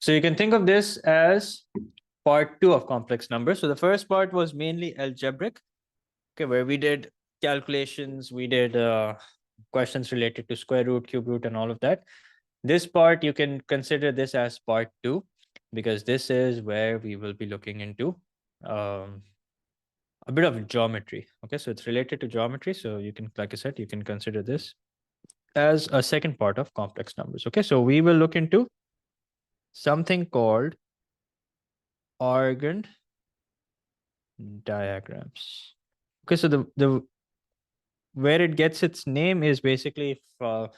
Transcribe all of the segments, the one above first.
So you can think of this as part 2 of complex numbers. So the first part was mainly algebraic, okay, where we did calculations, we did questions related to square root, cube root, and all of that. This part, you can consider this as part 2, because this is where we will be looking into um, a bit of geometry. Okay, so it's related to geometry. So you can, like I said, you can consider this as a second part of complex numbers. Okay, so we will look into something called argand diagrams. Okay, so the where it gets its name is basically from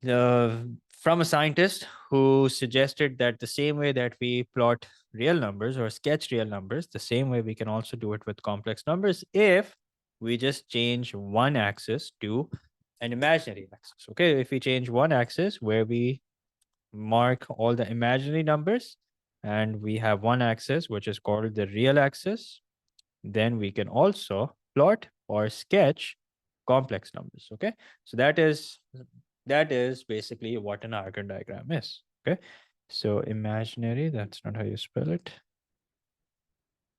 a scientist who suggested that the same way that we plot real numbers or sketch real numbers, the same way we can also do it with complex numbers if we just change one axis to an imaginary axis. Okay, if we change one axis where we mark all the imaginary numbers and we have one axis which is called the real axis, then we can also plot or sketch complex numbers. Okay, so that is basically what an argand diagram is. Okay, so imaginary, that's not how you spell it.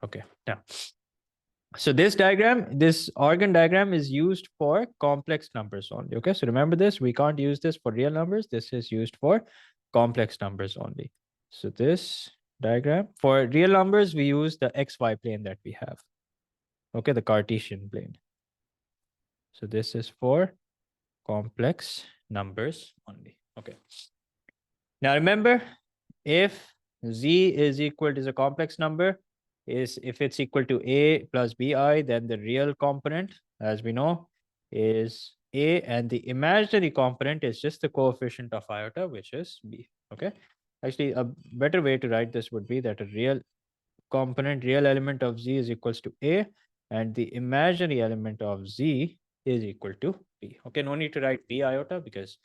Okay, now, so this argand diagram is used for complex numbers only. Okay, so remember this, we can't use this for real numbers. This is used for complex numbers only. So this diagram, for real numbers, we use the xy plane that we have. Okay, the Cartesian plane. So this is for complex numbers only. Okay. Now remember, if z is equal to a complex number, is if it's equal to a plus bi, then the real component, as we know, is a, and the imaginary component is just the coefficient of iota, which is b. Okay. Actually, a better way to write this would be that a real component, real element of z is equals to a, and the imaginary element of z is equal to b. Okay, no need to write b iota because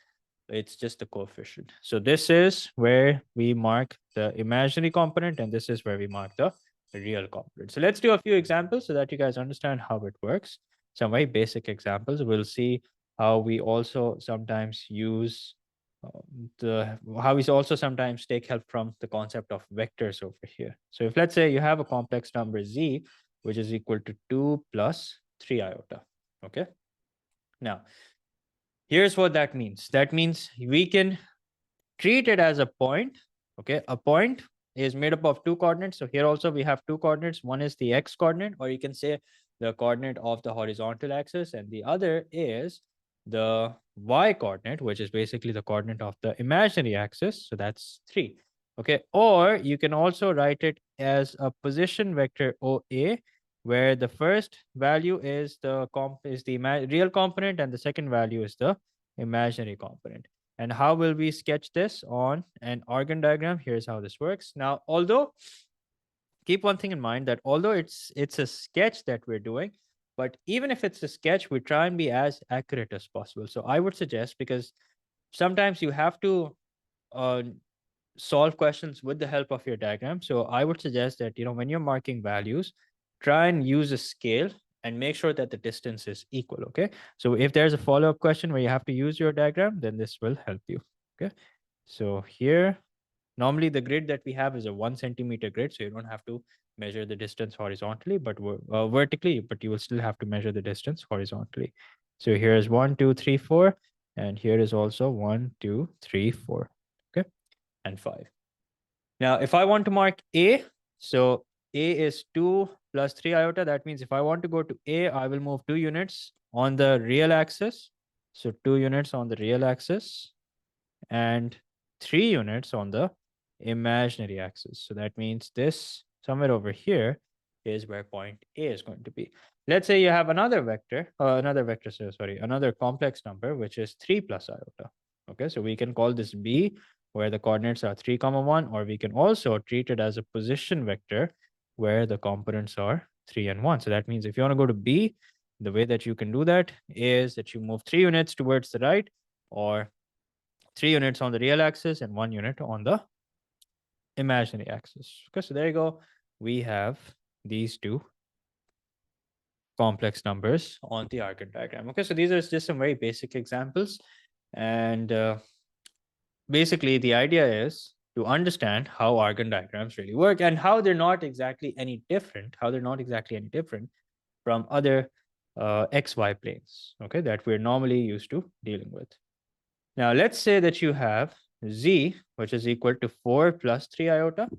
it's just the coefficient. So this is where we mark the imaginary component, and this is where we mark the real component. So let's do a few examples so that you guys understand how it works. Some very basic examples. We'll see how we also sometimes use how we also sometimes take help from the concept of vectors over here. So if, let's say, you have a complex number z, which is equal to 2 plus 3 iota. Okay. Now, here's what that means. That means we can treat it as a point. Okay, a point is made up of two coordinates. So here also we have two coordinates. One is the x coordinate, or you can say the coordinate of the horizontal axis, and the other is the y coordinate, which is basically the coordinate of the imaginary axis. So that's 3. Okay, or you can also write it as a position vector OA, where the first value is the real component and the second value is the imaginary component. And how will we sketch this on an argand diagram? Here's how this works. Now, although, keep one thing in mind, that although it's a sketch that we're doing, but even if it's a sketch, we try and be as accurate as possible. So I would suggest, because sometimes you have to uh, solve questions with the help of your diagram. So I would suggest that, when you're marking values, try and use a scale and make sure that the distance is equal. Okay. So if there's a follow-up question where you have to use your diagram, then this will help you. Okay. So here, normally the grid that we have is a 1 centimeter grid. So you don't have to measure the distance horizontally, but vertically, but you will still have to measure the distance horizontally. So here's 1, 2, 3, 4. And here is also 1, 2, 3, 4. Okay. And 5. Now, if I want to mark A, so A is 2 plus 3 iota. That means if I want to go to A, I will move 2 units on the real axis. So 2 units on the real axis and 3 units on the imaginary axis. So that means this somewhere over here is where point A is going to be. Let's say you have another complex number, which is 3 plus iota. Okay, so we can call this B, where the coordinates are 3, 1, or we can also treat it as a position vector where the components are 3 and 1. So that means if you want to go to B, the way that you can do that is that you move 3 units towards the right, or 3 units on the real axis and 1 unit on the imaginary axis. Okay, so there you go. We have these two complex numbers on the argand diagram. Okay, so these are just some very basic examples. And basically, the idea is to understand how argand diagrams really work and how they're not exactly any different, from other XY planes, okay, that we're normally used to dealing with. Now, let's say that you have Z, which is equal to 4 plus 3 iota.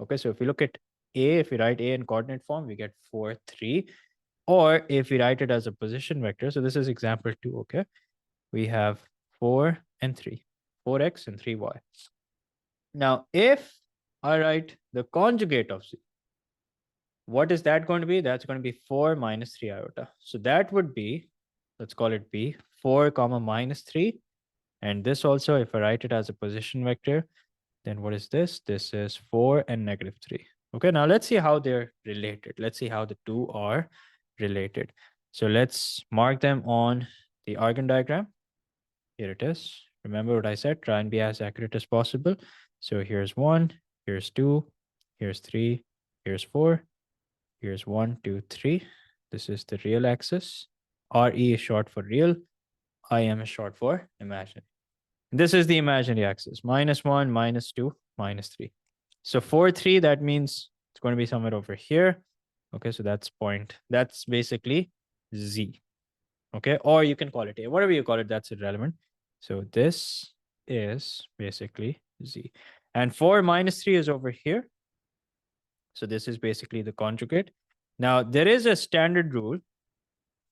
Okay, so if we look at A, if we write A in coordinate form, we get 4, 3. Or if we write it as a position vector, so this is example 2, okay, we have 4 and 3, 4x and 3y. Now, if I write the conjugate of Z, what is that going to be? That's going to be 4 minus 3 iota. So that would be, let's call it B, 4 comma minus 3. And this also, if I write it as a position vector, then what is this? This is 4 and negative 3. Okay, now let's see how they're related. Let's see how the two are related. So let's mark them on the argand diagram. Here it is. Remember what I said, try and be as accurate as possible. So here's 1, here's 2, here's 3, here's 4, here's 1, 2, 3. This is the real axis. RE is short for real. IM is short for imaginary. This is the imaginary axis, -1, -2, -3. So 4, 3, that means it's going to be somewhere over here. Okay, so that's basically Z. Okay, or you can call it A, whatever you call it, that's irrelevant. So this is basically Z. And 4 minus 3 is over here. So this is basically the conjugate. Now, there is a standard rule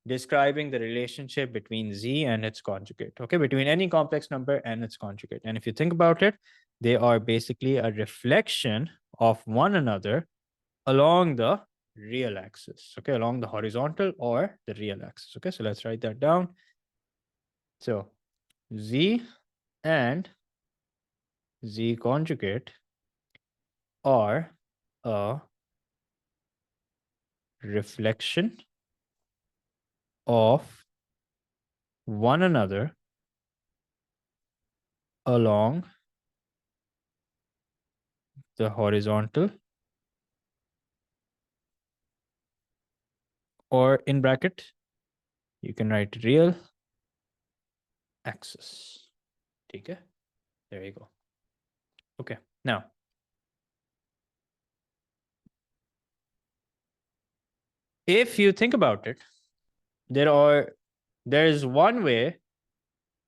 describing the relationship between Z and its conjugate, okay, between any complex number and its conjugate. And if you think about it, they are basically a reflection of one another along the real axis, okay, along the horizontal or the real axis. Okay, so let's write that down. So Z and Z conjugate are a reflection of one another along the horizontal, or in bracket, you can write real axis. Okay, there you go. Okay, now if you think about it, there's one way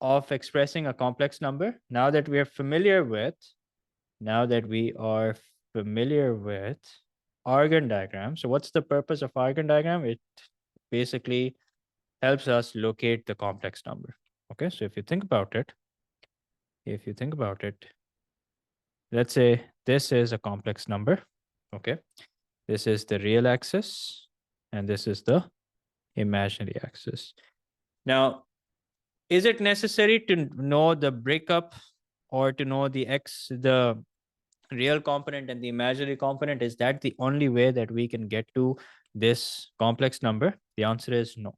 of expressing a complex number. Now that we are familiar with argand diagram. So what's the purpose of argand diagram? It basically helps us locate the complex number. Okay, so if you think about it, let's say this is a complex number. Okay, this is the real axis and this is the imaginary axis. Now, is it necessary to know the breakup or to know the real component and the imaginary component? Is that the only way that we can get to this complex number? The answer is no.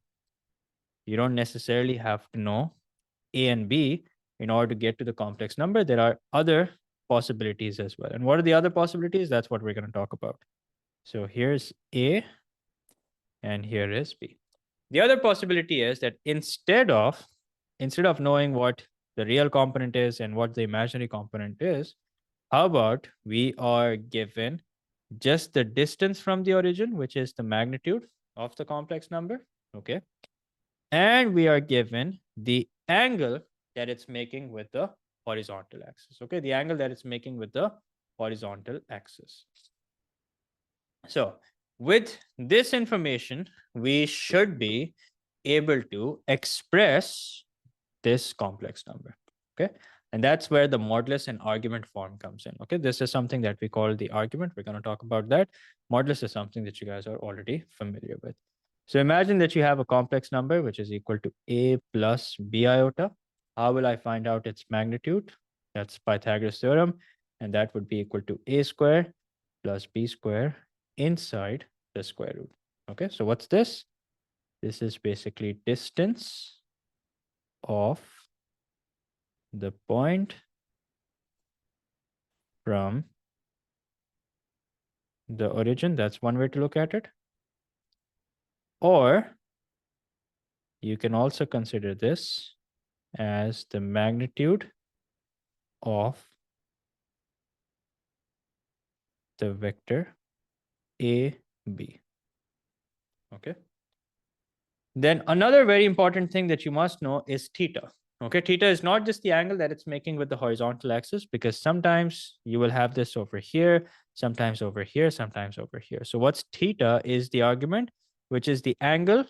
You don't necessarily have to know A and B in order to get to the complex number. There are other possibilities as well. And what are the other possibilities? That's what we're going to talk about. So here's A and here is B. The other possibility is that instead of knowing what the real component is and what the imaginary component is, how about we are given just the distance from the origin, which is the magnitude of the complex number, okay? And we are given the angle that it's making with the horizontal axis, okay? The angle that it's making with the horizontal axis. So with this information, we should be able to express this complex number, okay? And that's where the modulus and argument form comes in, okay? This is something that we call the argument. We're going to talk about that. Modulus is something that you guys are already familiar with. So imagine that you have a complex number, which is equal to A plus B iota. How will I find out its magnitude? That's Pythagoras theorem. And that would be equal to A square plus B square inside the square root. Okay, so what's this? This is basically distance of the point from the origin. That's one way to look at it. Or you can also consider this as the magnitude of the vector A, B. Okay. Then another very important thing that you must know is theta. Okay, theta is not just the angle that it's making with the horizontal axis, because sometimes you will have this over here, sometimes over here, sometimes over here. So what's theta is the argument, which is the angle,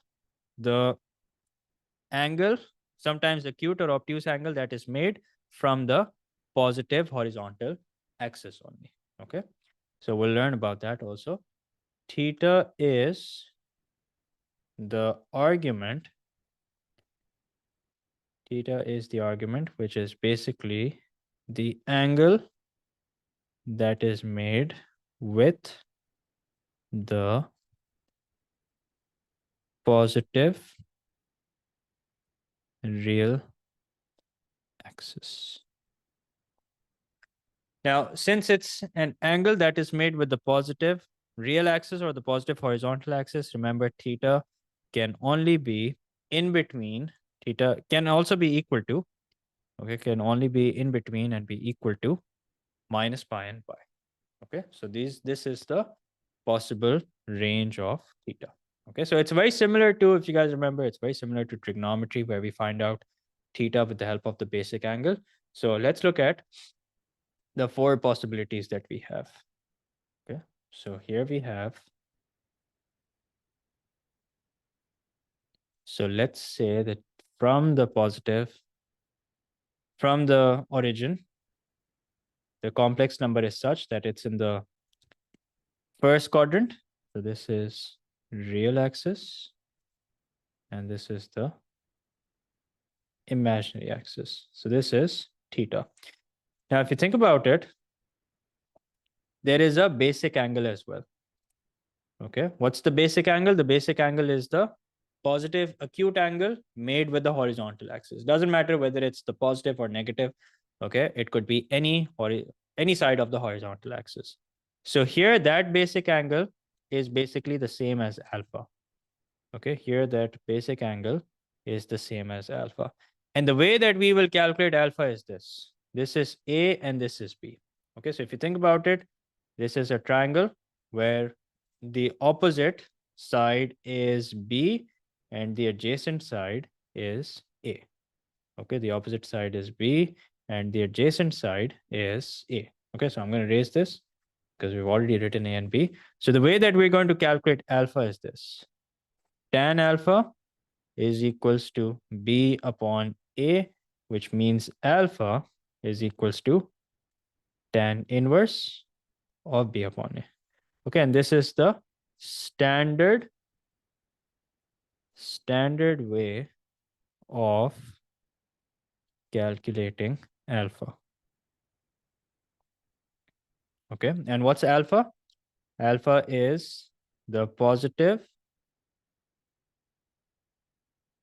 sometimes acute or obtuse angle that is made from the positive horizontal axis only. Okay, so we'll learn about that also. Theta is the argument. Theta is the argument, which is basically the angle that is made with the positive real axis. Now, since it's an angle that is made with the positive real axis or the positive horizontal axis, remember theta can only be in between. Theta can also be equal to, okay, can only be in between and be equal to minus pi and pi. Okay, so this is the possible range of theta. Okay, so it's very similar to, if you guys remember, it's very similar to trigonometry, where we find out theta with the help of the basic angle. So let's look at the four possibilities that we have. Okay, so here we have, so let's say that from the origin, the complex number is such that it's in the first quadrant. So this is real axis, and this is the imaginary axis. So this is theta. Now, if you think about it, there is a basic angle as well. Okay, what's the basic angle? The basic angle is the positive acute angle made with the horizontal axis. Doesn't matter whether it's the positive or negative. Okay, it could be any side of the horizontal axis. So here, that basic angle is basically the same as alpha. Okay, here that basic angle is the same as alpha. And the way that we will calculate alpha is this. This is A and this is B. Okay, so if you think about it, this is a triangle where the opposite side is B and the adjacent side is A. Okay, the opposite side is B and the adjacent side is A. Okay, so I'm going to erase this because we've already written A and B. So the way that we're going to calculate alpha is this. Tan alpha is equals to B upon A, which means alpha is equals to tan inverse of B upon A. Okay, and this is the standard way of calculating alpha. Okay, and what's alpha? Alpha is the positive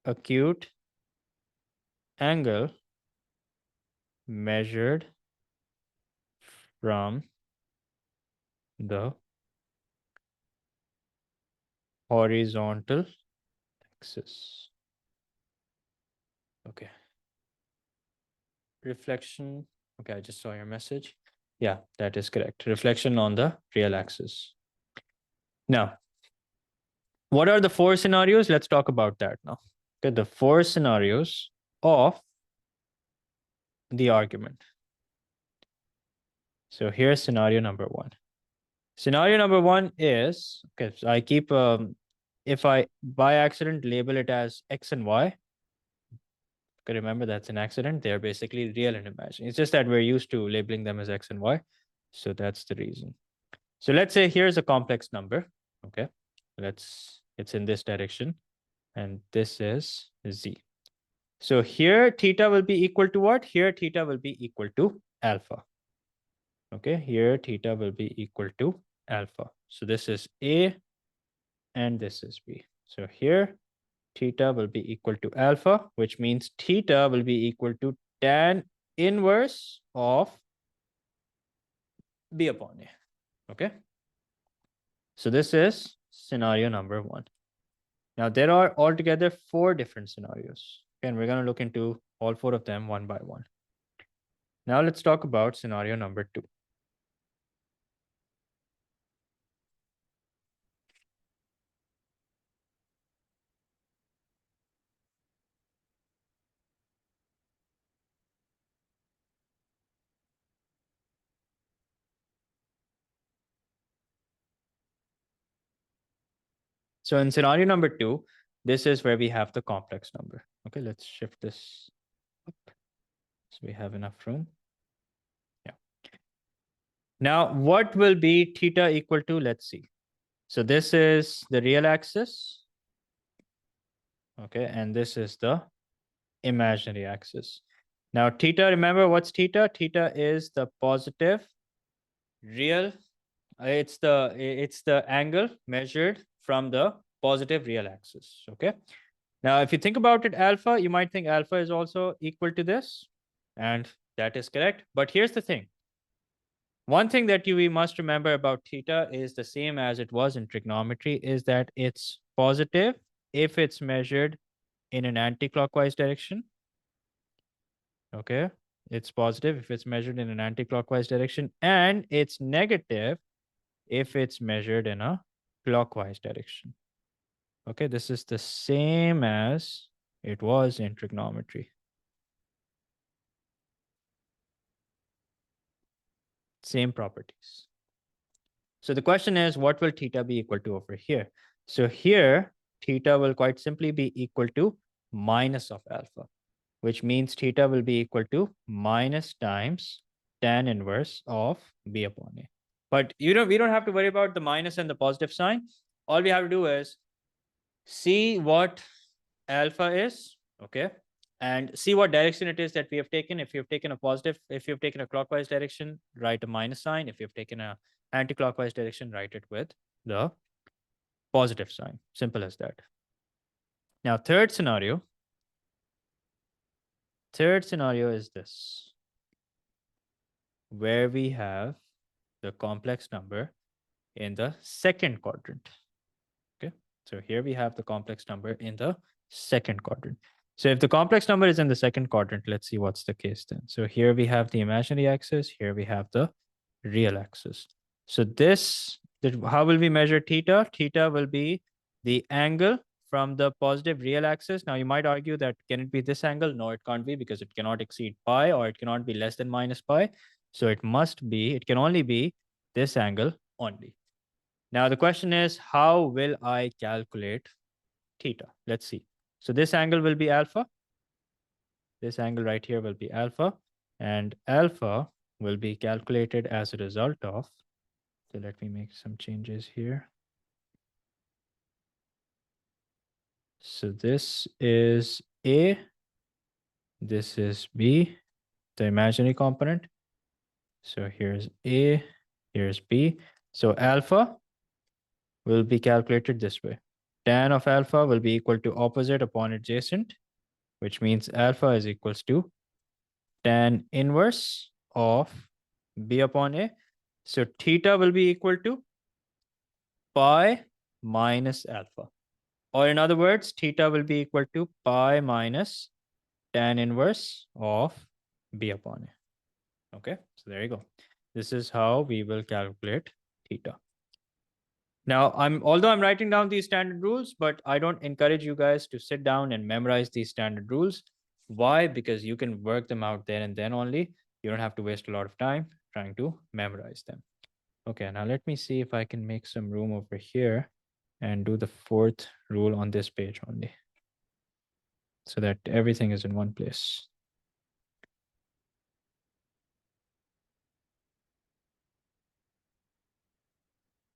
acute angle measured from the horizontal axis. Okay. Reflection. Okay, I just saw your message. Yeah, that is correct. Reflection on the real axis. Now, what are the four scenarios? Let's talk about that now. Okay, the four scenarios of the argument. So here's scenario number one. Scenario number one is, okay, so I keep, if I by accident label it as X and Y, okay, remember that's an accident. They're basically real and imaginary. It's just that we're used to labeling them as X and Y. So that's the reason. So let's say here's a complex number. Okay, it's in this direction, and this is Z. So here theta will be equal to what? Here theta will be equal to alpha. Okay, here theta will be equal to alpha. So this is A and this is B. So here theta will be equal to alpha, which means theta will be equal to tan inverse of B upon A. Okay. So this is scenario number one. Now there are altogether four different scenarios. And we're going to look into all four of them one by one. Now let's talk about scenario number two. So in scenario number 2, this is where we have the complex number. Okay, let's shift this up so we have enough room. Yeah. Now, what will be theta equal to? Let's see. So this is the real axis. Okay, and this is the imaginary axis. Now, theta, remember what's theta? Theta is the positive real. It's the angle measured from the positive real axis. Okay. Now, if you think about it, alpha, you might think alpha is also equal to this, and that is correct. But here's the thing. One thing that we must remember about theta is the same as it was in trigonometry, is that it's positive if it's measured in an anti-clockwise direction. Okay, it's positive if it's measured in an anti-clockwise direction, and it's negative if it's measured in a clockwise direction. Okay, this is the same as it was in trigonometry. Same properties. So the question is, what will theta be equal to over here? So here, theta will quite simply be equal to minus of alpha, which means theta will be equal to minus times tan inverse of b upon a. But we don't have to worry about the minus and the positive sign. All we have to do is see what alpha is, okay, and see what direction it is that we have taken. If you've taken a positive, if you've taken a clockwise direction, write a minus sign. If you've taken a anti-clockwise direction, write it with the positive sign. Simple as that. Now, third scenario is this, where we have the complex number in the second quadrant. Okay, so here we have the complex number in the second quadrant. So if the complex number is in the second quadrant, let's see what's the case then. So here we have the imaginary axis, here we have the real axis. So how will we measure theta? Theta will be the angle from the positive real axis. Now you might argue that, can it be this angle? No, it can't be, because it cannot exceed pi, or it cannot be less than minus pi. So it can only be this angle only. Now the question is, how will I calculate theta? Let's see. So this angle will be alpha. This angle right here will be alpha, and alpha will be calculated as a result of, so let me make some changes here. So this is A, this is B, the imaginary component. So here's A, here's B. So alpha will be calculated this way. Tan of alpha will be equal to opposite upon adjacent, which means alpha is equals to tan inverse of b upon a. So theta will be equal to pi minus alpha. Or in other words, theta will be equal to pi minus tan inverse of b upon a. Okay, so there you go. This is how we will calculate theta. Now, although I'm writing down these standard rules, but I don't encourage you guys to sit down and memorize these standard rules. Why? Because you can work them out there and then only. You don't have to waste a lot of time trying to memorize them. Okay, now let me see if I can make some room over here and do the fourth rule on this page only, so that everything is in one place.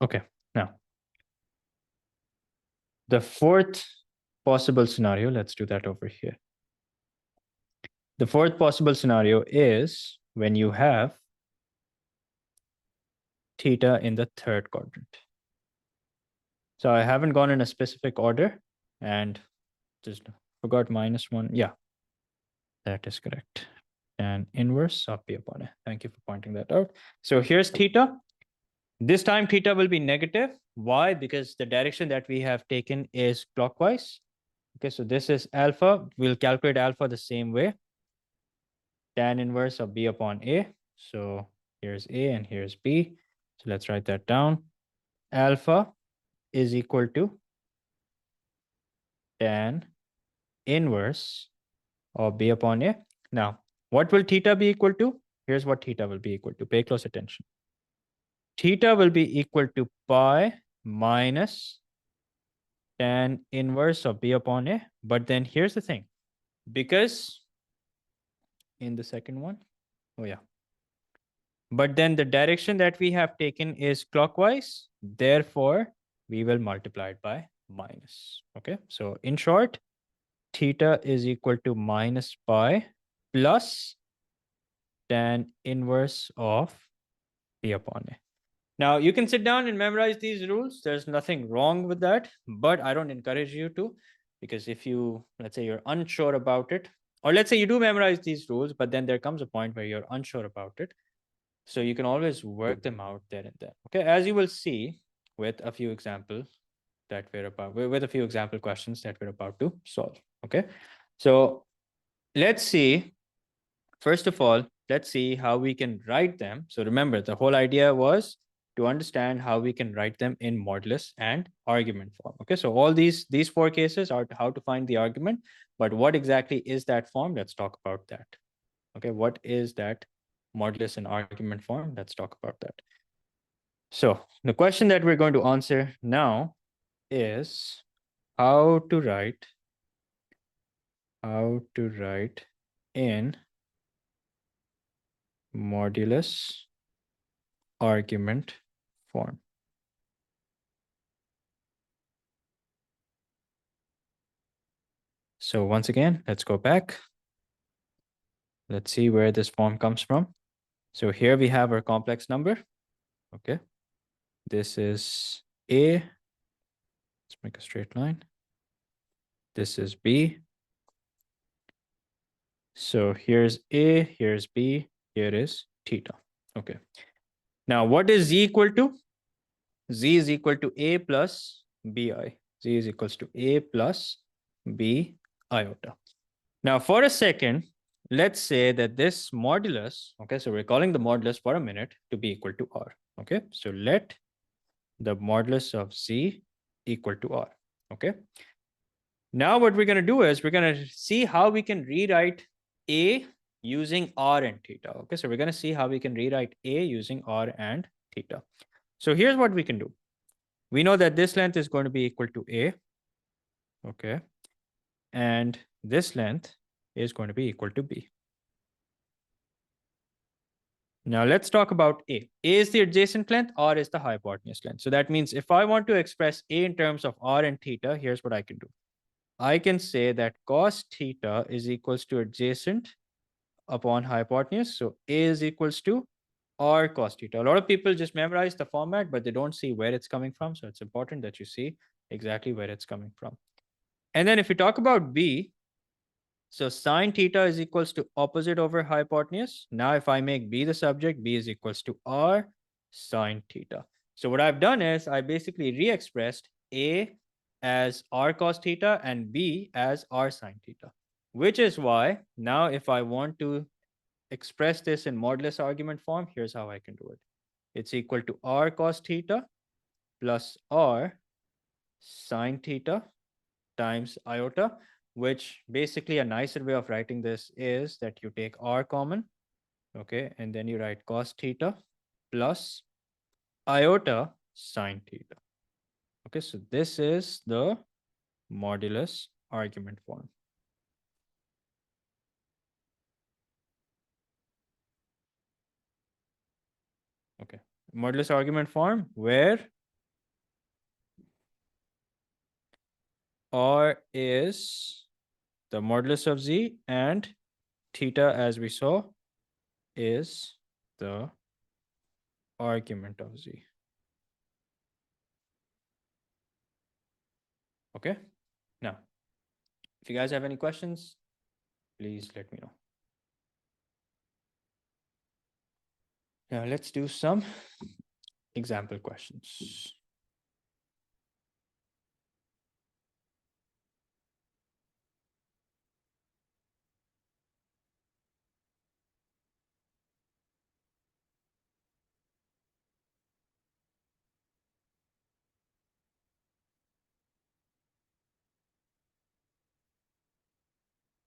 Okay, now the fourth possible scenario, let's do that over here. The fourth possible scenario is when you have theta in the third quadrant. So I haven't gone in a specific order and just forgot -1. Yeah, that is correct. And inverse of b upon a. Thank you for pointing that out. So here's theta. This time theta will be negative. Why? Because the direction that we have taken is clockwise. Okay, so this is alpha. We'll calculate alpha the same way. Tan inverse of b upon a. So here's a and here's b. So let's write that down. Alpha is equal to tan inverse of b upon a. Now, what will theta be equal to? Here's what theta will be equal to. Pay close attention. Theta will be equal to pi minus tan inverse of b upon a. But then here's the thing, because in the second one, oh yeah, but then the direction that we have taken is clockwise. Therefore, we will multiply it by minus. Okay. So in short, theta is equal to minus pi plus tan inverse of p upon a. Now you can sit down and memorize these rules. There's nothing wrong with that, but I don't encourage you to, because if you, let's say you're unsure about it, or let's say you do memorize these rules, but then there comes a point where you're unsure about it. So you can always work them out there and then. Okay, as you will see with a few examples that we're about, with a few example questions that we're about to solve. Okay, so let's see. First of all, let's see how we can write them. So remember, the whole idea was to understand how we can write them in modulus and argument form. Okay, so all these four cases are how to find the argument, but what exactly is that form? Let's talk about that. Okay, what is that modulus and argument form? Let's talk about that. So the question that we're going to answer now is how to write in modulus argument form. So once again, let's go back. Let's see where this form comes from. So here we have our complex number. Okay. This is A. Let's make a straight line. This is B. So here's A, here's B, here is theta. Okay. Now what is Z equal to? Z is equal to A plus BI. Z is equals to A plus B iota. Now for a second, let's say that this modulus, okay, so we're calling the modulus for a minute to be equal to R. Okay, so let the modulus of Z equal to R. Okay. Now what we're going to do is we're going to see how we can rewrite A using R and theta. Okay, so we're going to see how we can rewrite A using R and theta. So here's what we can do. We know that this length is going to be equal to A. Okay. And this length is going to be equal to B. Now let's talk about A. A is the adjacent length, R is the hypotenuse length. So that means if I want to express A in terms of R and theta, here's what I can do. I can say that cos theta is equals to adjacent upon hypotenuse. So A is equals to R cos theta. A lot of people just memorize the format, but they don't see where it's coming from. So it's important that you see exactly where it's coming from. And then if you talk about B, so sine theta is equals to opposite over hypotenuse. Now if I make B the subject, B is equals to R sine theta. So what I've done is I basically re-expressed A as R cos theta and B as R sine theta, which is why now if I want to express this in modulus argument form, here's how I can do it. It's equal to R cos theta plus R sine theta times iota, which basically a nicer way of writing this is that you take R common, okay, and then you write cos theta plus iota sine theta. Okay, so this is the modulus argument form. Okay, modulus argument form where R is the modulus of Z and theta, as we saw, is the argument of Z. Okay, now, if you guys have any questions, please let me know. Now let's do some example questions.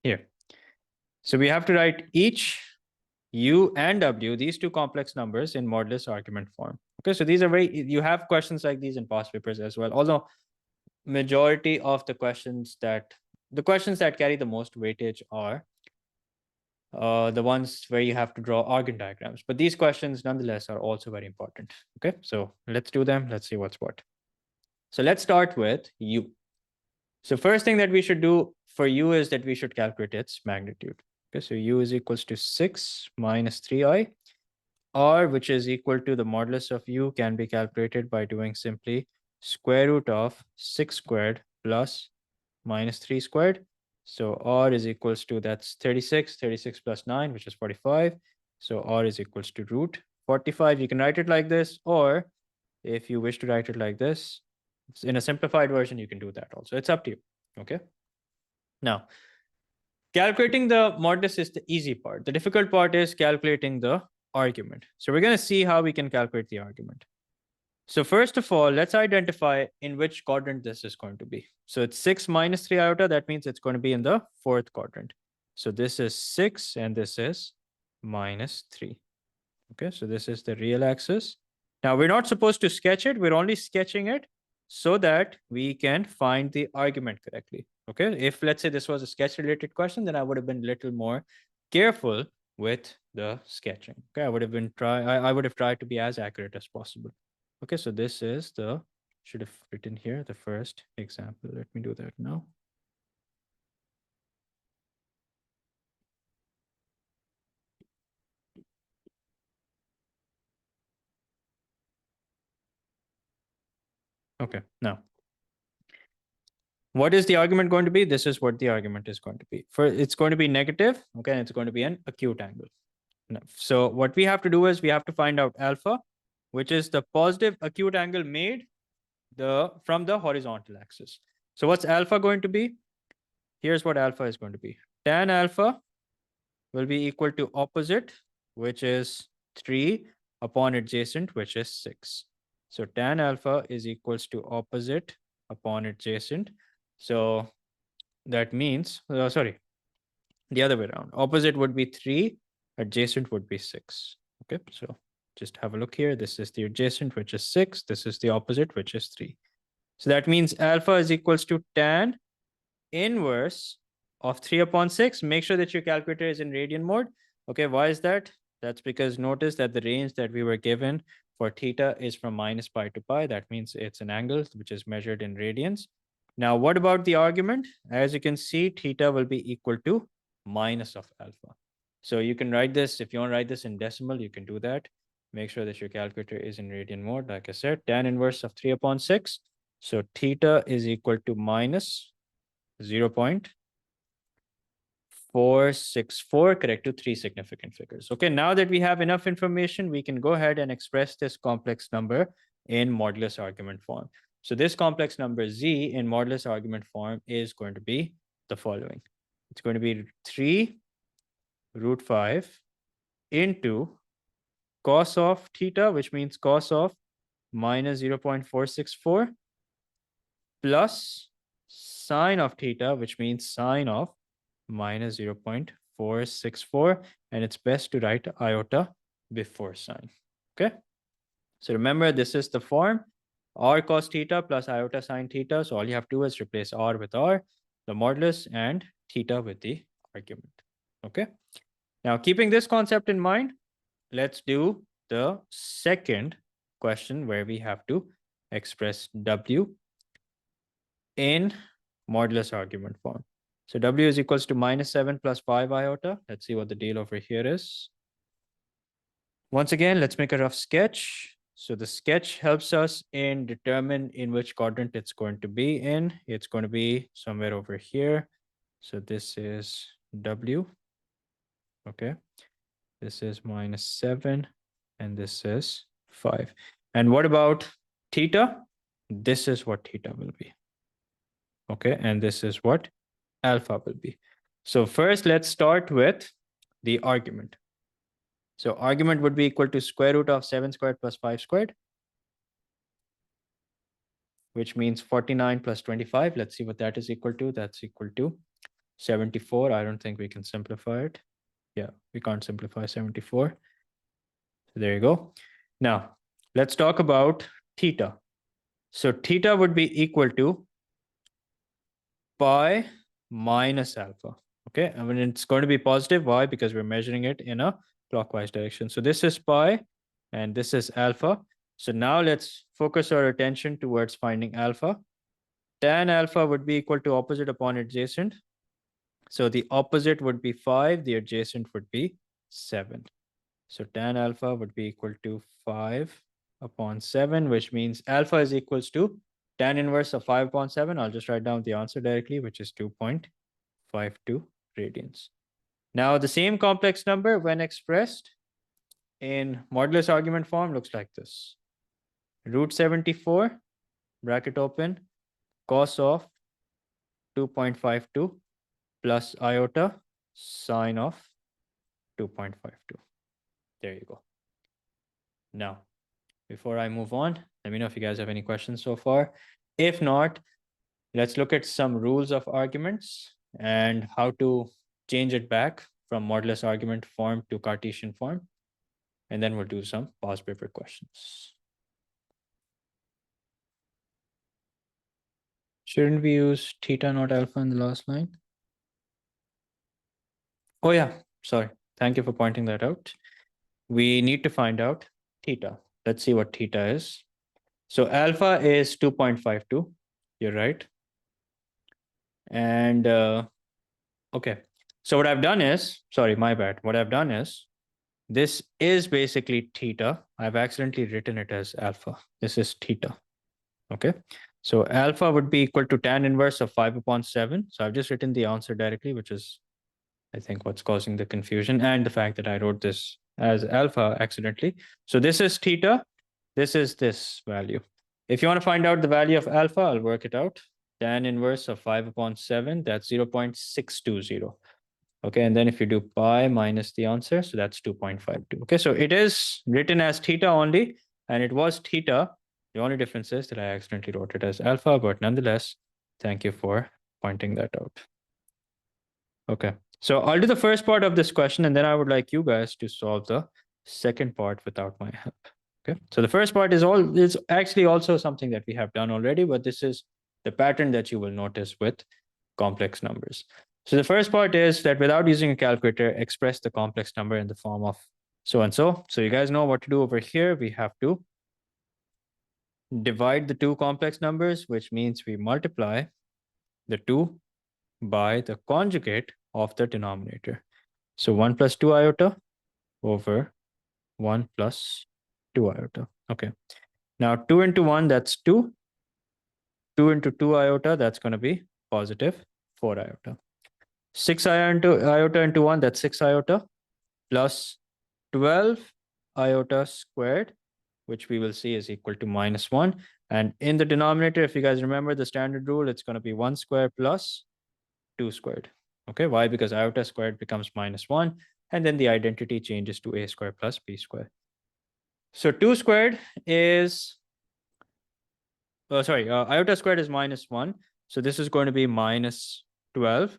Here. So we have to write each U and W, these two complex numbers, in modulus argument form. Okay, so these are you have questions like these in past papers as well. Although majority of the questions that carry the most weightage are the ones where you have to draw argand diagrams. But these questions, nonetheless, are also very important. Okay, so let's do them. Let's see what's what. So let's start with U. So first thing that we should do for U is that we should calculate its magnitude. Okay, so U is equals to 6 minus 3i. R, which is equal to the modulus of U, can be calculated by doing simply square root of 6 squared plus minus 3 squared. So R is equals to, that's 36, 36 plus 9, which is 45. So R is equals to root 45. You can write it like this, or if you wish to write it like this, in a simplified version, you can do that also. It's up to you. Okay. Now, calculating the modulus is the easy part. The difficult part is calculating the argument. So we're going to see how we can calculate the argument. So first of all, let's identify in which quadrant this is going to be. So it's 6 minus 3 iota. That means it's going to be in the fourth quadrant. So this is 6 and this is minus 3. Okay, so this is the real axis. Now we're not supposed to sketch it. We're only sketching it so that we can find the argument correctly. Okay, if let's say this was a sketch related question, then I would have been a little more careful with the sketching. Okay, I would have tried to be as accurate as possible. Okay, so this is the, should have written here the first example. Let me do that now. Okay, now what is the argument going to be? This is what the argument is going to be. It's going to be negative, okay, and it's going to be an acute angle. Now, so what we have to do is we have to find out alpha, which is the positive acute angle made from the horizontal axis. So what's alpha going to be? Here's what alpha is going to be. Tan alpha will be equal to opposite, which is 3 upon adjacent, which is 6. So tan alpha is equals to opposite upon adjacent. So that means, sorry, the other way around. Opposite would be 3, adjacent would be 6. Okay, so just have a look here. This is the adjacent, which is 6. This is the opposite, which is 3. So that means alpha is equals to tan inverse of 3 upon 6. Make sure that your calculator is in radian mode. Okay, why is that? That's because notice that the range that we were given for theta is from minus pi to pi. That means it's an angle which is measured in radians. Now, what about the argument? As you can see, theta will be equal to minus of alpha. So you can write this, if you want to write this in decimal, you can do that. Make sure that your calculator is in radian mode. Like I said, tan inverse of 3 upon 6. So theta is equal to minus 0.464, correct to 3 significant figures. Okay, now that we have enough information, we can go ahead and express this complex number in modulus argument form. So this complex number z in modulus argument form is going to be the following. It's going to be 3 root 5 into cos of theta, which means cos of minus 0.464 plus sine of theta, which means sine of minus 0.464. And it's best to write iota before sine. Okay. So remember, this is the form r cos theta plus iota sine theta. So all you have to do is replace r with r, the modulus, and theta with the argument. Okay. Now, keeping this concept in mind, let's do the second question where we have to express w in modulus argument form. So w is equals to minus 7 plus 5 iota. Let's see what the deal over here is. Once again, let's make a rough sketch. So the sketch helps us in determine in which quadrant it's going to be in. It's going to be somewhere over here. So this is w. Okay. This is minus 7 and this is 5. And what about theta? This is what theta will be. Okay, and this is what alpha will be. So first, let's start with the argument. So argument would be equal to square root of 7 squared plus 5 squared, which means 49 plus 25. Let's see what that is equal to. That's equal to 74. I don't think we can simplify it. Yeah, we can't simplify 74. So there you go. Now, let's talk about theta. So theta would be equal to pi minus alpha. Okay, I mean, it's going to be positive. Why? Because we're measuring it in a clockwise direction. So this is pi and this is alpha. So now let's focus our attention towards finding alpha. Tan alpha would be equal to opposite upon adjacent. So the opposite would be 5, the adjacent would be 7. So tan alpha would be equal to 5 upon 7, which means alpha is equals to tan inverse of 5 upon 7. I'll just write down the answer directly, which is 2.52 radians. Now, the same complex number when expressed in modulus argument form looks like this. Root 74, bracket open, cos of 2.52 plus iota sine of 2.52. There you go. Now, before I move on, let me know if you guys have any questions so far. If not, let's look at some rules of arguments and how to change it back from modulus argument form to Cartesian form. And then we'll do some pause paper questions. Shouldn't we use theta not alpha in the last line? Oh yeah, sorry. Thank you for pointing that out. We need to find out theta. Let's see what theta is. So alpha is 2.52. You're right. And okay. So what I've done is, sorry, my bad. What I've done is, this is basically theta. I've accidentally written it as alpha. This is theta. Okay. So alpha would be equal to tan inverse of 5 upon 7. So I've just written the answer directly, which is, I think, what's causing the confusion and the fact that I wrote this as alpha accidentally. So this is theta. This is this value. If you want to find out the value of alpha, I'll work it out. Tan inverse of 5 upon 7, that's 0.620. Okay, and then if you do pi minus the answer, so that's 2.52. Okay, so it is written as theta only, and it was theta. The only difference is that I accidentally wrote it as alpha, but nonetheless, thank you for pointing that out. Okay, so I'll do the first part of this question, and then I would like you guys to solve the second part without my help. Okay, so the first part is actually also something that we have done already, but this is the pattern that you will notice with complex numbers. So the first part is that without using a calculator, express the complex number in the form of so and so. So you guys know what to do over here. We have to divide the two complex numbers, which means we multiply the 2 by the conjugate of the denominator. So 1 plus 2 iota over 1 plus 2 iota. Okay. Now 2 into 1, that's 2. 2 into 2 iota, that's going to be positive 4 iota. 6 iota into 1, that's 6 iota, plus 12 iota squared, which we will see is equal to minus 1. And in the denominator, if you guys remember the standard rule, it's going to be 1 squared plus 2 squared. Okay, why? Because iota squared becomes minus 1, and then the identity changes to a squared plus b squared. So 2 squared is, iota squared is minus 1. So this is going to be minus 12.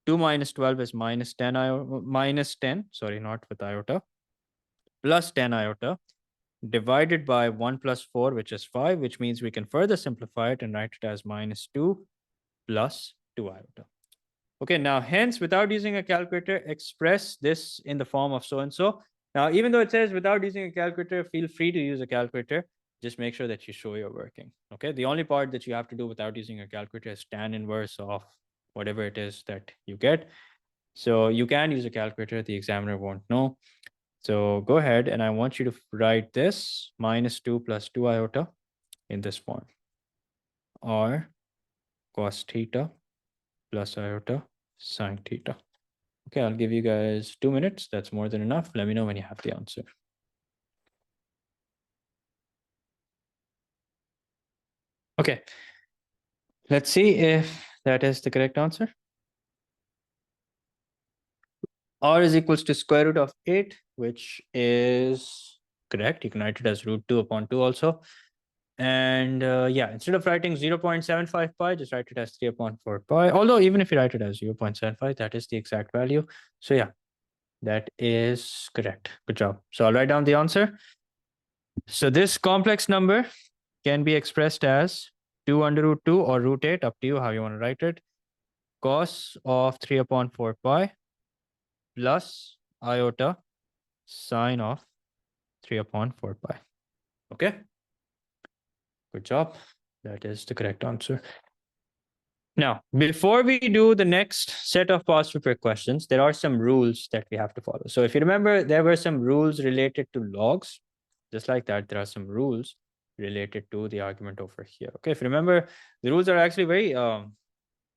2 minus 12 is minus 10, sorry, not with iota, plus 10 iota, divided by 1 plus 4, which is 5, which means we can further simplify it and write it as minus 2 plus 2 iota. Okay, now hence, without using a calculator, express this in the form of so-and-so. Now, even though it says without using a calculator, feel free to use a calculator. Just make sure that you show you're working. Okay, the only part that you have to do without using a calculator is tan inverse of whatever it is that you get. So you can use a calculator, the examiner won't know. So go ahead, and I want you to write this minus 2 plus 2 iota in this form. Or cos theta plus iota sine theta. Okay, I'll give you guys 2 minutes. That's more than enough. Let me know when you have the answer. Okay, let's see if that is the correct answer. R is equals to square root of 8, which is correct. You can write it as root 2 upon 2 also. And yeah, instead of writing 0.75 pi, just write it as 3 upon 4 pi. Although even if you write it as 0.75, that is the exact value. So yeah, that is correct. Good job. So I'll write down the answer. So this complex number can be expressed as 2 under root 2 or root 8, up to you how you want to write it. cos of 3 upon 4 pi plus iota sine of 3 upon 4 pi. Okay. Good job. That is the correct answer. Now, before we do the next set of past paper questions, there are some rules that we have to follow. So if you remember, there were some rules related to logs. Just like that, there are some rules related to the argument over here. Okay, if you remember, the rules are actually very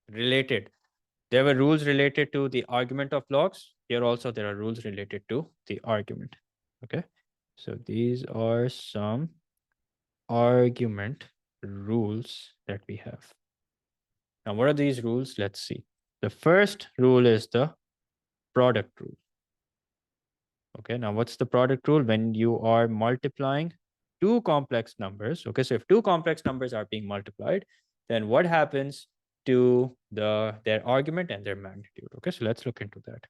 related. There were rules related to the argument of logs. Here also, there are rules related to the argument. Okay, so these are some argument rules that we have. Now, what are these rules? Let's see. The first rule is the product rule. Okay, now what's the product rule? When you are multiplying two complex numbers, okay, so if two complex numbers are being multiplied, then what happens to their argument and their magnitude? Okay, so let's look into that.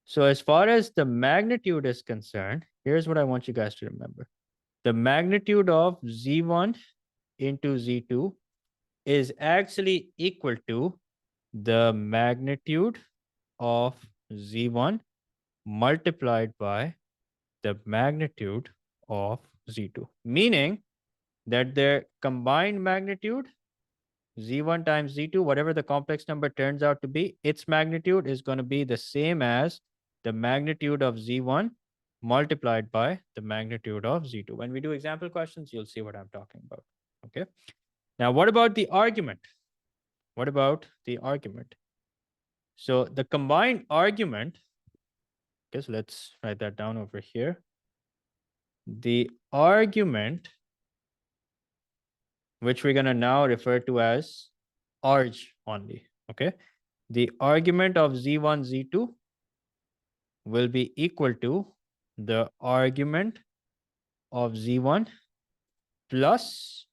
So as far as the magnitude is concerned, here's what I want you guys to remember. The magnitude of Z1 into Z2 is actually equal to the magnitude of Z1 multiplied by the magnitude of Z2, meaning that their combined magnitude, Z1 times Z2, whatever the complex number turns out to be, its magnitude is going to be the same as the magnitude of Z1 multiplied by the magnitude of Z2. When we do example questions, you'll see what I'm talking about. Okay. Now, what about the argument? What about the argument? So the combined argument, okay, so let's write that down over here. The argument, which we're going to now refer to as arg only, okay? The argument of Z1, Z2 will be equal to the argument of Z1 plus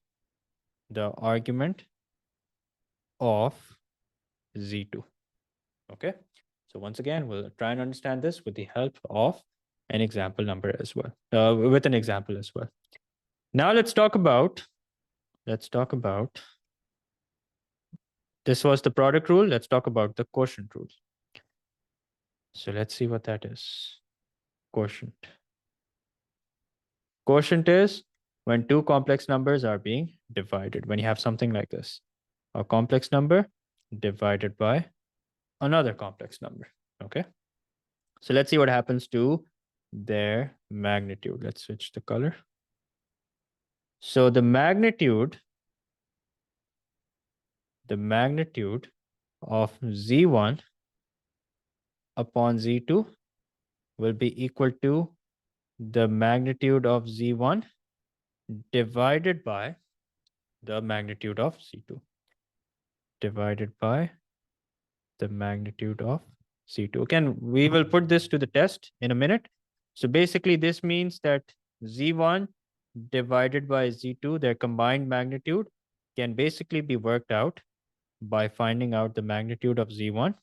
the argument of Z2, okay? So once again, we'll try and understand this with the help of an example number as well, with an example as well. Now let's talk about, this was the product rule. Let's talk about the quotient rule. So let's see what that is. Quotient. Quotient is when two complex numbers are being divided. When you have something like this, a complex number divided by another complex number, okay? So let's see what happens to their magnitude. Let's switch the color. So the magnitude of Z1 upon Z2 will be equal to the magnitude of Z1 divided by the magnitude of Z2 divided by the magnitude of Z2. Again, we will put this to the test in a minute. So basically this means that Z1 divided by Z2, their combined magnitude, can basically be worked out by finding out the magnitude of Z1,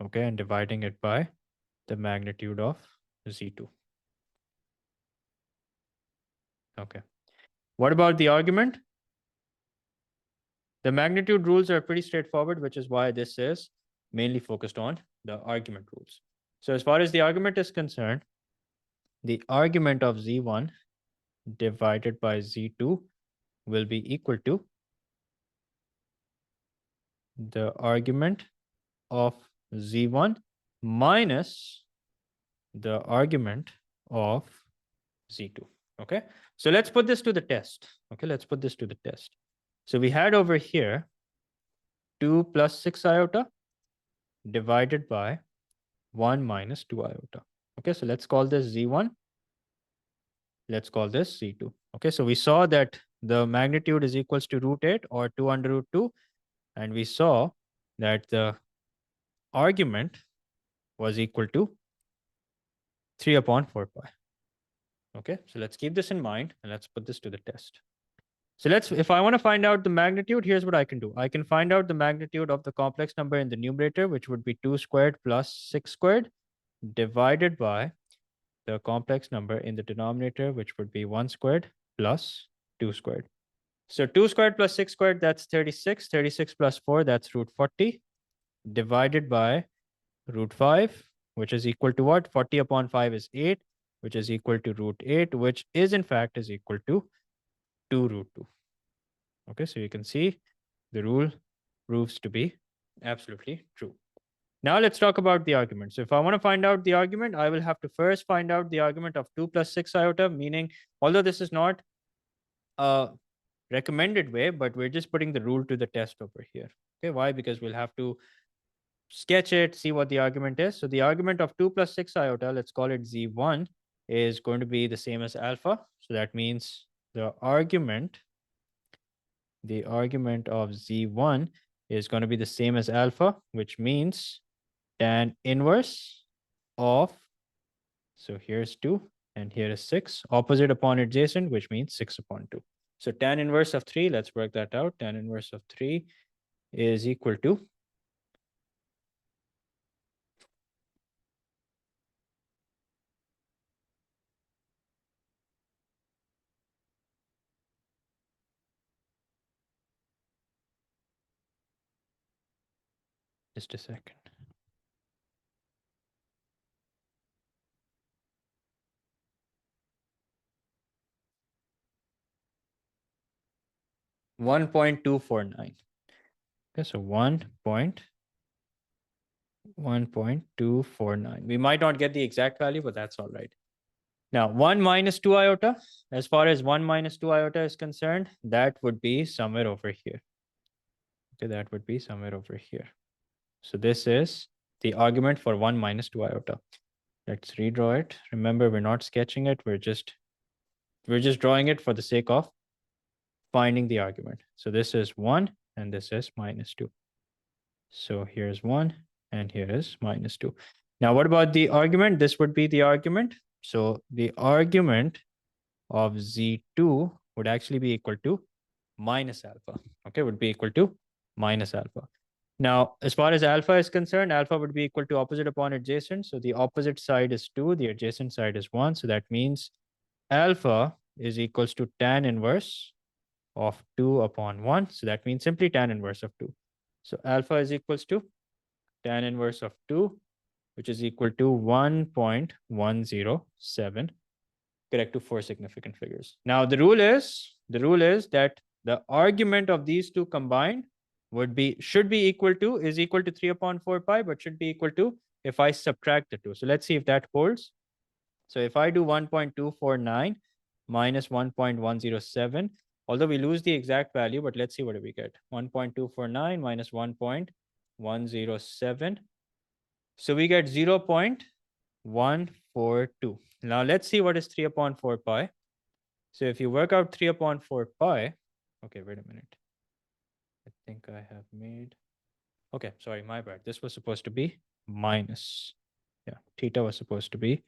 okay, and dividing it by the magnitude of Z2. Okay. What about the argument? The magnitude rules are pretty straightforward, which is why this is mainly focused on the argument rules. So as far as the argument is concerned, the argument of Z1 divided by Z2 will be equal to the argument of Z1 minus the argument of Z2. Okay, so let's put this to the test. Okay, let's put this to the test. So we had over here 2 plus 6 iota divided by 1 minus 2 iota. Okay, so let's call this Z1. Let's call this Z2. Okay, so we saw that the magnitude is equals to root 8 or 2 under root 2. And we saw that the argument was equal to 3 upon 4 pi. Okay, so let's keep this in mind and let's put this to the test. So if I want to find out the magnitude, here's what I can do. I can find out the magnitude of the complex number in the numerator, which would be 2 squared plus 6 squared, divided by the complex number in the denominator, which would be 1 squared plus 2 squared. So 2 squared plus 6 squared, that's 36. 36 plus 4, that's root 40, divided by root 5, which is equal to what? 40 upon 5 is 8, which is equal to root 8, which is in fact is equal to 2 root 2. Okay, so you can see the rule proves to be absolutely true. Now let's talk about the argument. So if I want to find out the argument, I will have to first find out the argument of 2 plus 6 iota, meaning although this is not a recommended way, but we're just putting the rule to the test over here. Okay, why? Because we'll have to sketch it, see what the argument is. So the argument of 2 plus 6 iota, let's call it Z1, is going to be the same as alpha. So that means the argument of Z1 is going to be the same as alpha, which means tan inverse of, so here's 2 and here is 6, opposite upon adjacent, which means 6 upon 2. So tan inverse of 3, let's work that out. Tan inverse of 3 is equal to, just a second. $1.249. Okay, so 1.249. We might not get the exact value, but that's all right. Now, 1 minus 2 iota, as far as 1 minus 2 iota is concerned, that would be somewhere over here. Okay, that would be somewhere over here. So this is the argument for 1 minus 2 iota. Let's redraw it. Remember, we're not sketching it. We're just drawing it for the sake of finding the argument. So this is 1 and this is minus 2. So here's 1 and here is minus 2. Now, what about the argument? This would be the argument. So the argument of Z2 would actually be equal to minus alpha. Okay, would be equal to minus alpha. Now, as far as alpha is concerned, alpha would be equal to opposite upon adjacent. So the opposite side is 2, the adjacent side is 1. So that means alpha is equals to tan inverse of 2 upon 1. So that means simply tan inverse of 2. So alpha is equals to tan inverse of 2, which is equal to 1.107, correct to 4 significant figures. Now the rule is that the argument of these two combined should be equal to 3 upon 4 pi, but should be equal to if I subtract the two. So let's see if that holds. So if I do 1.249 minus 1.107, although we lose the exact value, but let's see what do we get. 1.249 minus 1.107. So we get 0.142. Now let's see what is 3 upon 4 pi. So if you work out 3 upon 4 pi, okay, wait a minute. I think I have made, okay, sorry, my bad. This was supposed to be minus, yeah, theta was supposed to be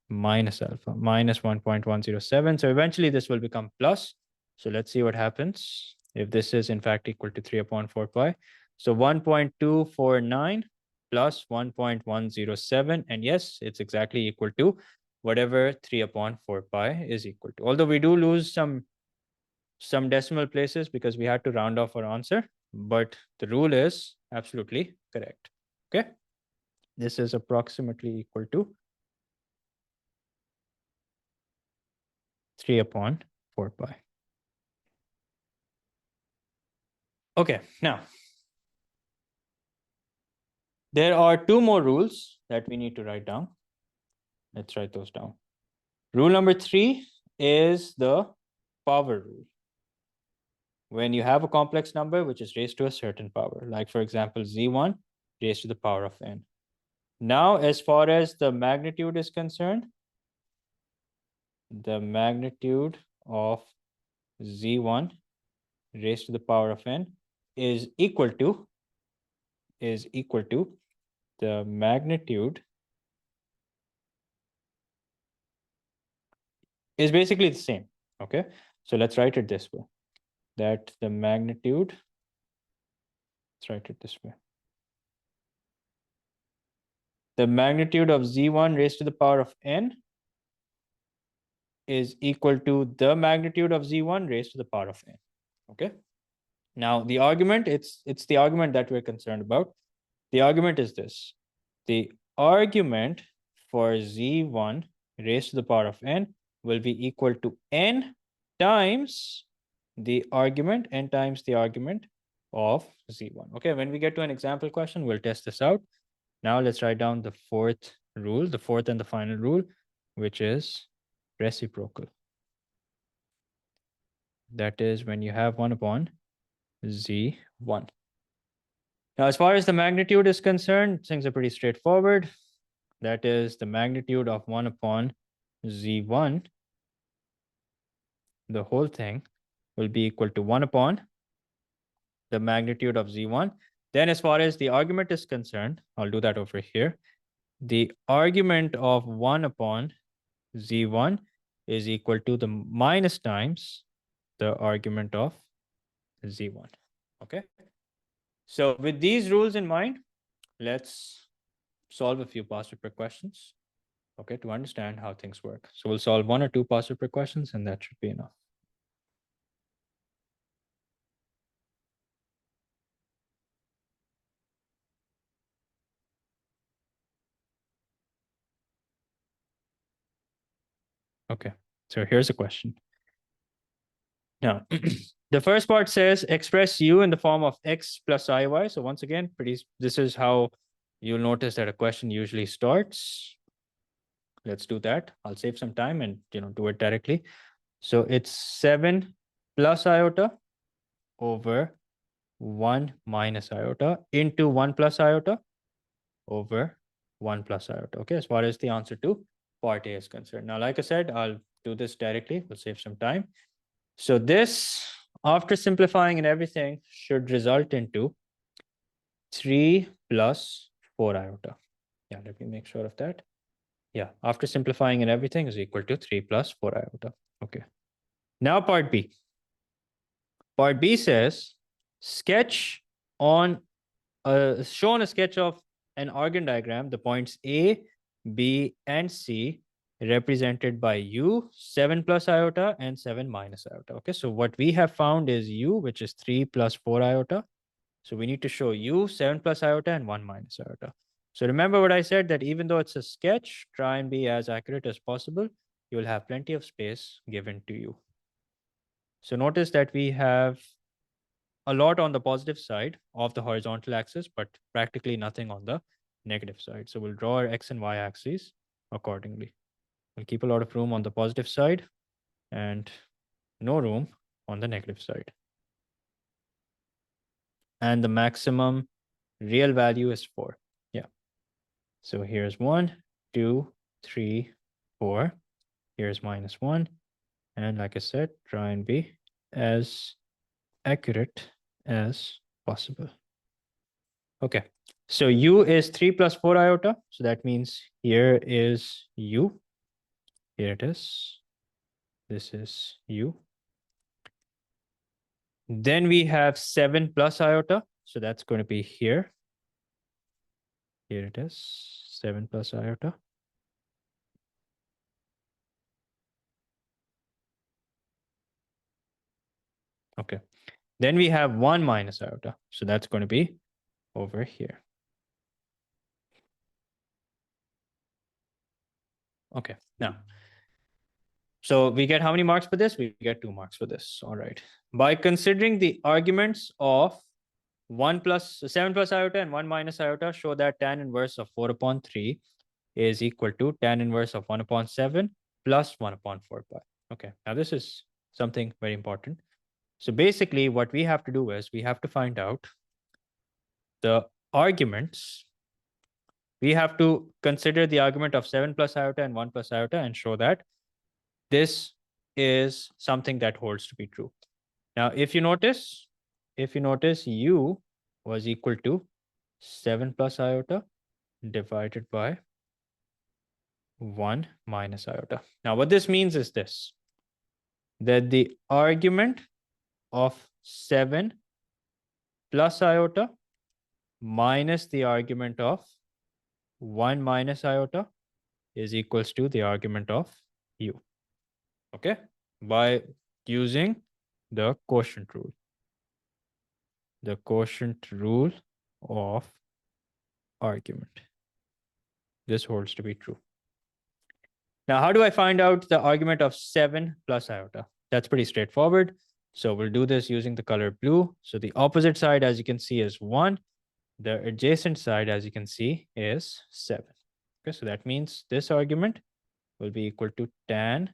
minus alpha, minus 1.107. So eventually this will become plus. So let's see what happens if this is in fact equal to 3 upon 4 pi. So 1.249 plus 1.107. And yes, it's exactly equal to whatever 3 upon 4 pi is equal to. Although we do lose some decimal places because we had to round off our answer, but the rule is absolutely correct. Okay. This is approximately equal to 3 upon 4 pi. Okay, now there are two more rules that we need to write down. Let's write those down. Rule number 3 is the power rule. When you have a complex number which is raised to a certain power, like for example, Z1 raised to the power of n. Now, as far as the magnitude is concerned, the magnitude of Z1 raised to the power of n is equal to the magnitude is basically the same. Okay, so let's write it this way, that the magnitude, let's write it this way. The magnitude of Z1 raised to the power of n is equal to the magnitude of Z1 raised to the power of n. Okay. Now the argument, it's the argument that we're concerned about. The argument is this. The argument for z1 raised to the power of n will be equal to n times the argument, n times the argument of z1. Okay, when we get to an example question, we'll test this out. Now let's write down the fourth rule, the fourth and the final rule, which is reciprocal. That is when you have 1 upon z1. Now, as far as the magnitude is concerned, things are pretty straightforward. That is the magnitude of 1 upon z1. The whole thing will be equal to 1 upon the magnitude of z1. Then as far as the argument is concerned, I'll do that over here. The argument of 1 upon z1 is equal to the minus times the argument of z1. Okay. So with these rules in mind, let's solve a few past paper questions, okay, to understand how things work. So we'll solve 1 or 2 past paper questions, and that should be enough. Okay, so here's a question. Now, the first part says express u in the form of x plus iy. So once again, this is how you'll notice that a question usually starts. Let's do that. I'll save some time and do it directly. So it's 7 plus iota over 1 minus iota into 1 plus iota over 1 plus iota. Okay, as far as the answer to part A is concerned. Now, like I said, I'll do this directly. We'll save some time. So this, after simplifying and everything, should result into 3 plus 4 iota. Yeah, let me make sure of that. Yeah, after simplifying and everything is equal to 3 plus 4 iota. Okay. Now part B. Part B says sketch on shown a sketch of an argand diagram, the points A, B, and C represented by U, 7 plus iota, and 7 minus iota. Okay, so what we have found is U, which is 3 plus 4 iota. So we need to show U, 7 plus iota, and 1 minus iota. So remember what I said, that even though it's a sketch, try and be as accurate as possible. You will have plenty of space given to you. So notice that we have a lot on the positive side of the horizontal axis, but practically nothing on the negative side. So we'll draw our x and y axes accordingly. We'll keep a lot of room on the positive side and no room on the negative side. And the maximum real value is 4. Yeah. So here's 1, 2, 3, 4. Here's minus 1. And like I said, try and be as accurate as possible. Okay, so U is 3 plus 4 iota. So that means here is U. Here it is. This is U. Then we have 7 plus iota. So that's going to be here. Here it is, 7 plus iota. Okay. Then we have 1 minus iota. So that's going to be over here. Okay, now, so we get how many marks for this? We get 2 marks for this. All right. By considering the arguments of 7 plus iota and 1 minus iota, show that tan inverse of 4 upon 3 is equal to tan inverse of 1 upon 7 plus 1 upon 4 pi. Okay, now this is something very important. So basically what we have to do is we have to find out the arguments. We have to consider the argument of 7 plus iota and 1 plus iota and show that this is something that holds to be true. Now, if you notice, U was equal to 7 plus iota divided by 1 minus iota. Now, what this means is this, that the argument of 7 plus iota minus the argument of 1 minus iota is equals to the argument of U. Okay, by using the quotient rule. the quotient rule of argument. This holds to be true. Now, how do I find out the argument of 7 plus iota? That's pretty straightforward. So we'll do this using the color blue. So the opposite side, as you can see, is 1. The adjacent side, as you can see, is 7. Okay, so that means this argument will be equal to tan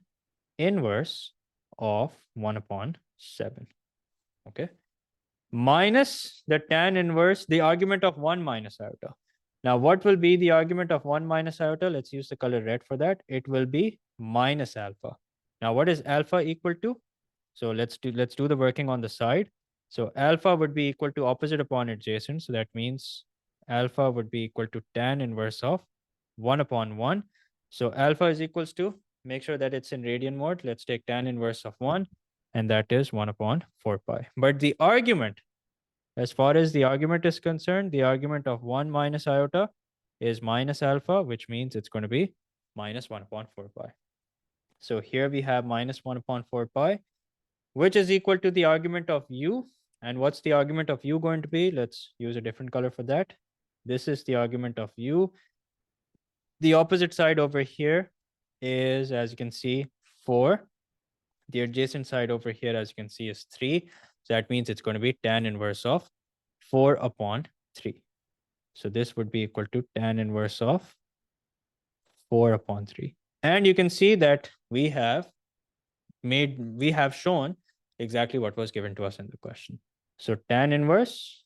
inverse of 1 upon 7. Okay, minus the tan inverse, the argument of 1 minus iota. Now, what will be the argument of 1 minus iota? Let's use the color red for that. It will be minus alpha. Now, what is alpha equal to? So let's do the working on the side. So alpha would be equal to opposite upon adjacent. So that means alpha would be equal to tan inverse of 1 upon 1. So alpha is equals to, make sure that it's in radian mode. Let's take tan inverse of 1, and that is 1 upon 4 pi. But the argument, as far as the argument is concerned, the argument of 1 minus iota is minus alpha, which means it's going to be minus 1 upon 4 pi. So here we have minus 1 upon 4 pi, which is equal to the argument of u. And what's the argument of u going to be? Let's use a different color for that. This is the argument of u. The opposite side over here is, as you can see, 4. The adjacent side over here, as you can see, is 3. So that means it's going to be tan inverse of 4 upon 3. So this would be equal to tan inverse of 4 upon 3. And you can see that we have shown exactly what was given to us in the question. So tan inverse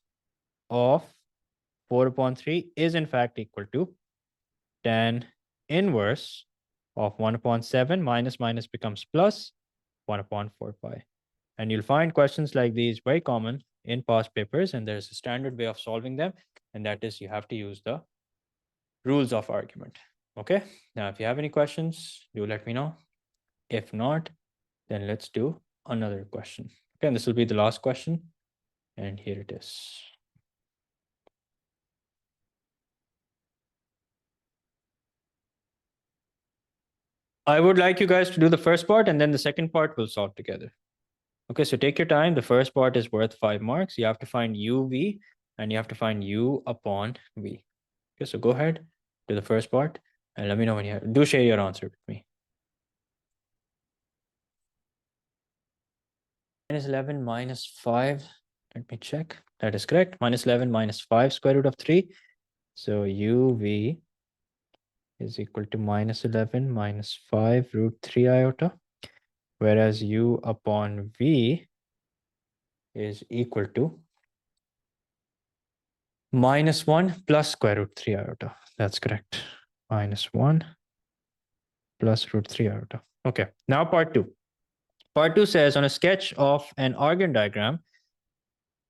of 4 upon 3 is in fact equal to tan inverse of 1 upon 7 minus becomes plus 1 upon 4 pi. And you'll find questions like these very common in past papers, and there's a standard way of solving them, and that is you have to use the rules of argument. Okay, now if you have any questions, do let me know. If not, then let's do another question. Okay, and this will be the last question, and here it is. I would like you guys to do the first part, and then the second part we'll solve together. Okay, so take your time. The first part is worth 5 marks. You have to find uv, and you have to find u upon v. Okay, so go ahead, do the first part, and let me know when you do share your answer with me. Minus 11 minus 5. Let me check. That is correct. Minus 11 minus 5 square root of 3. So uv is equal to minus 11 minus 5 root 3 iota, whereas u upon v is equal to minus 1 plus square root 3 iota. That's correct. Minus 1 plus root 3 iota. Okay, now part 2. Part 2 says, on a sketch of an argand diagram,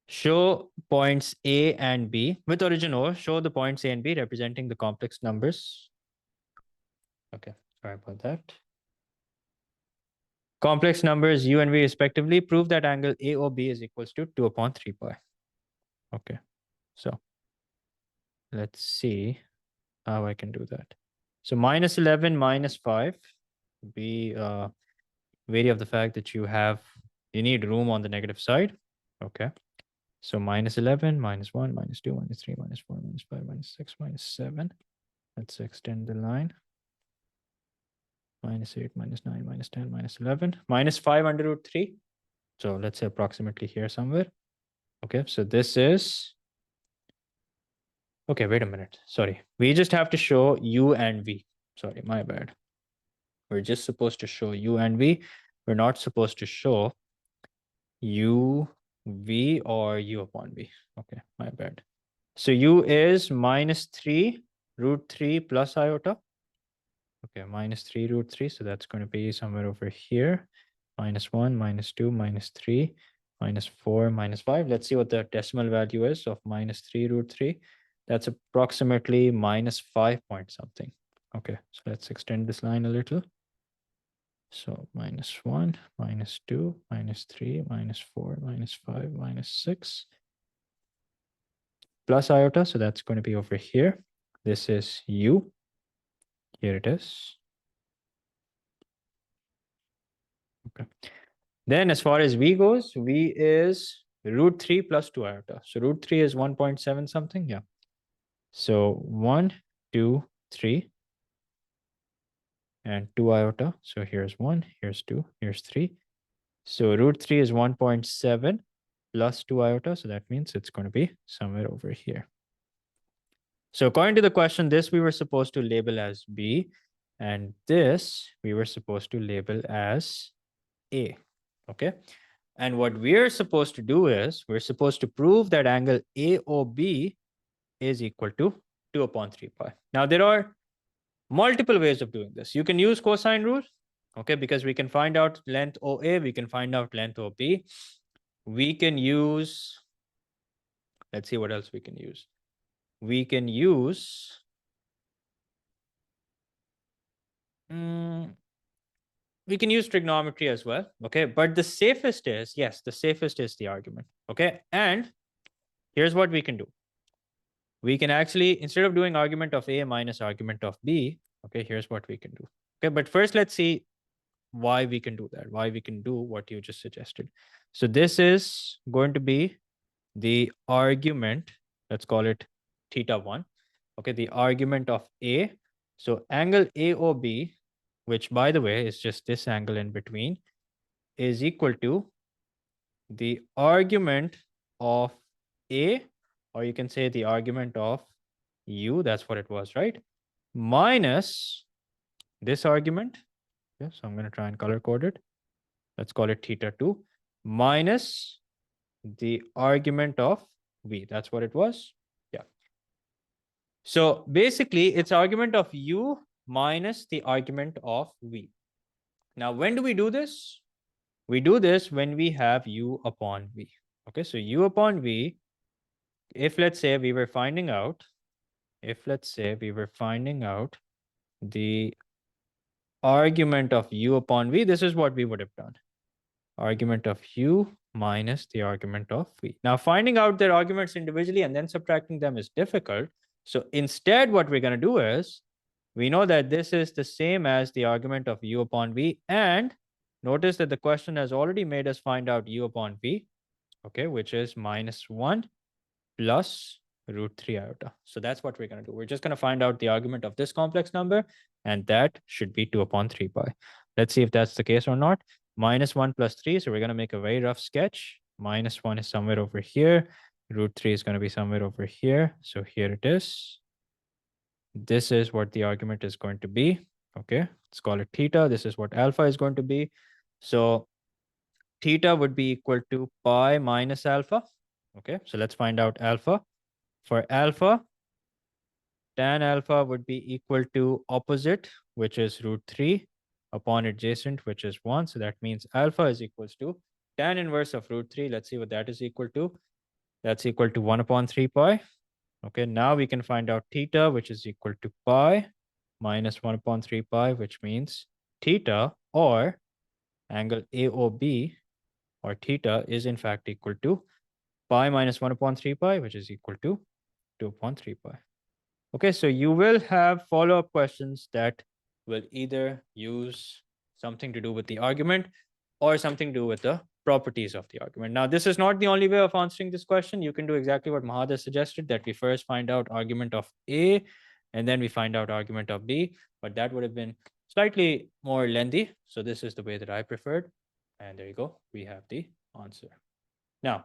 show points A and B with origin O. Show the points A and B representing the complex numbers. Okay, sorry about that. Complex numbers u and v respectively. Prove that angle AOB is equals to 2 upon 3 pi. Okay, so let's see how I can do that. So minus 11 minus 5, be wary of the fact that you need room on the negative side. Okay, so minus 11 minus 1 minus 2 minus 3 minus 4 minus 5 minus 6 minus 7. Let's extend the line. Minus 8 minus 9 minus 10 minus 11 minus 5 under root 3. So let's say approximately here somewhere. Okay, so this is, okay, wait a minute. Sorry, we just have to show u and v. Sorry, my bad. We're just supposed to show u and v. We're not supposed to show u, v, or u upon v. Okay, my bad. So u is minus 3 root 3 plus iota. Okay, minus 3 root 3. So that's going to be somewhere over here. Minus 1, minus 2, minus 3, minus 4, minus 5. Let's see what the decimal value is of minus 3 root 3. That's approximately minus 5 point something. Okay, so let's extend this line a little. So minus 1, minus 2, minus 3, minus 4, minus 5, minus 6. Plus iota, so that's going to be over here. This is u. Here it is. Okay. Then as far as v goes, v is root 3 plus 2 iota. So root 3 is 1.7 something. Yeah. So 1, 2, 3, and 2 iota. So here's 1, here's 2, here's 3. So root 3 is 1.7 plus 2 iota. So that means it's going to be somewhere over here. So according to the question, this we were supposed to label as B, and this we were supposed to label as A. Okay. And what we're supposed to do is we're supposed to prove that angle AOB is equal to 2 upon 3 pi. Now, there are multiple ways of doing this. You can use cosine rule, okay, because we can find out length OA, we can find out length OB. We can use, let's see what else we can use. We can use, we can use trigonometry as well, okay? But the safest is, yes, the safest is the argument, okay? And here's what we can do. We can actually, instead of doing argument of A minus argument of B, okay, here's what we can do. Okay, but first let's see why we can do that, why we can do what you just suggested. So this is going to be the argument, let's call it theta 1, okay, the argument of A. So angle AOB, which by the way is just this angle in between, is equal to the argument of A, or you can say the argument of U, that's what it was, right? Minus this argument. Okay, so I'm going to try and color code it. Let's call it theta 2 minus the argument of V. That's what it was. Yeah. So basically, it's argument of U minus the argument of V. Now, when do we do this? We do this when we have U upon V. Okay, so U upon V, if let's say we were finding out, the argument of U upon V, this is what we would have done. Argument of U minus the argument of V. Now, finding out their arguments individually and then subtracting them is difficult. So instead, what we're going to do is, we know that this is the same as the argument of U upon V. And notice that the question has already made us find out U upon V, okay, which is minus 1 plus root 3 iota. So that's what we're going to do. We're just going to find out the argument of this complex number, and that should be 2 upon 3 pi. Let's see if that's the case or not. Minus 1 plus 3, so we're going to make a very rough sketch. Minus 1 is somewhere over here. Root 3 is going to be somewhere over here. So here it is. This is what the argument is going to be. Okay, let's call it theta. This is what alpha is going to be. So theta would be equal to pi minus alpha. Okay, so let's find out alpha. For alpha, tan alpha would be equal to opposite, which is root 3 upon adjacent, which is 1. So that means alpha is equals to tan inverse of root 3. Let's see what that is equal to. That's equal to 1 upon 3 pi. Okay, now we can find out theta, which is equal to pi minus 1 upon 3 pi, which means theta or angle AOB or theta is in fact equal to pi minus 1 upon 3 pi, which is equal to 2 upon 3 pi. Okay, so you will have follow-up questions that will either use something to do with the argument or something to do with the properties of the argument. Now, this is not the only way of answering this question. You can do exactly what Mahad suggested, that we first find out argument of A and then we find out argument of B, but that would have been slightly more lengthy. So this is the way that I preferred. And there you go. We have the answer. Now,